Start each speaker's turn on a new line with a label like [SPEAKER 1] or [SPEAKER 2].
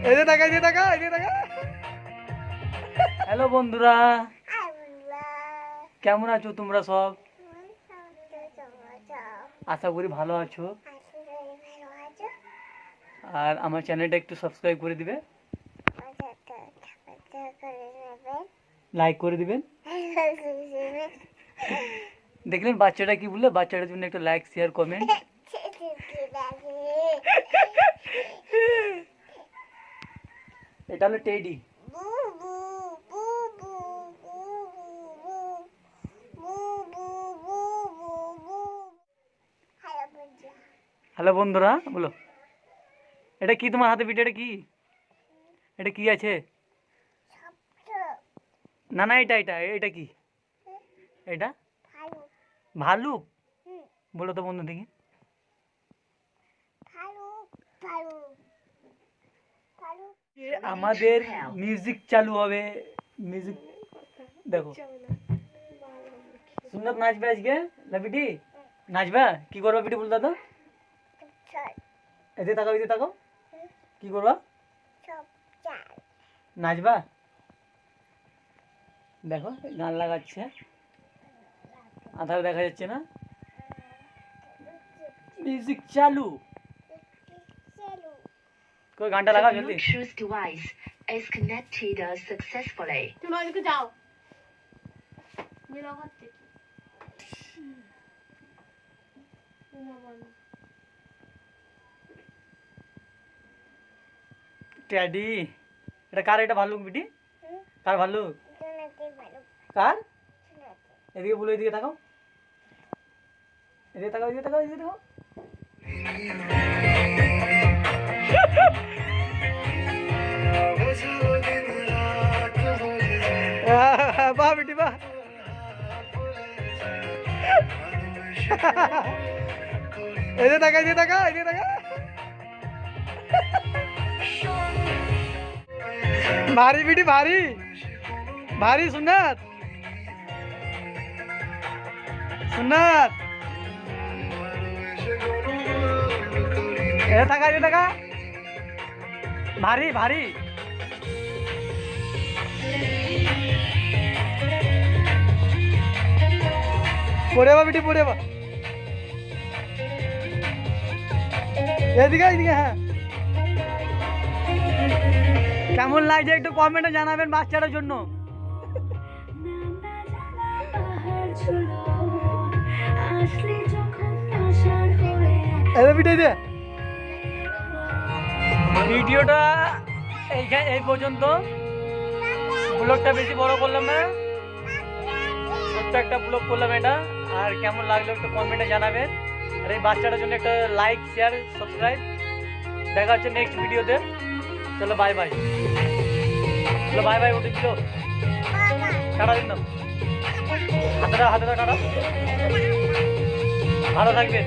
[SPEAKER 1] এই যে টাকা, এই যে টাকা, এই যে টাকা। হ্যালো বন্ধুরা, কেমন আছো তোমরা সব? আশা করি ভালো আছো। আর আমার চ্যানেলটা একটু সাবস্ক্রাইব করে দিবে, লাইক করে দিবেন। দেখলেন বাচ্চাটা কি বললো? বাচ্চাটার জন্য একটা লাইক, শেয়ার, কমেন্ট। এটা হলো টেডি। হ্যালো বন্ধুরা, বলো এটা কি তোমার হাতে পিঠে? এটা কি? এটা কি আছে? না না, এটা এটা এটা কি? এটা ভালুক। বলো তো বন্ধু দেখি। আমাদের মিউজিক চালু হবে। মিউজিক দেখো, সুন্দর নাচবে আজকে না বিটি? নাচবা? কি করবা বিটি বলতা তো? এতে তাকাও, এতে তাকাও। কি করবা? নাচবা? দেখো গান লাগাচ্ছে, আধারে দেখা যাচ্ছে না। মিউজিক চালু। কই গানটা লাগা জলদি।
[SPEAKER 2] Bluetooth device is connected successfully.
[SPEAKER 3] তুমি ওইদিকে যাও। মেলা করতে
[SPEAKER 1] ট্যাডি, এটা কার? এটা ভাল্লুক বিটি? কার ভাল্লুক? কার? এদিকে বলো, এদিকে তাকাও, এদিকে তাকাও, এদিকে তাকাও, এদিকে তাকাও। বাহ বেটি বাহ। এদিকে তাকা, এদিকে তাকা, এদিকে তাকা। भारी बेटी भारी भारी। सुन्नत सुन्नत ये तका भारी भारी। पड़े बा बेटी, पड़े बा। এদিকে এদিকে। হ্যাঁ, কেমন লাগছে একটু কমেন্টে জানাবেন বাচ্চাটার জন্য। ভিডিওটা এই পর্যন্ত। ব্লগটা বেশি বড় করলাম না, ছোট্ট একটা ব্লগ করলাম এটা। আর কেমন লাগলো একটু কমেন্টে জানাবেন। আর এই বাচ্চাটার জন্য একটা লাইক, শেয়ার, সাবস্ক্রাইব। দেখা হচ্ছে নেক্সট ভিডিওতে। চলো বাই বাই। চলো বাই বাই। উঠে দিল, টাটা দিন দাও, হাতে টাটা। ভালো থাকবেন।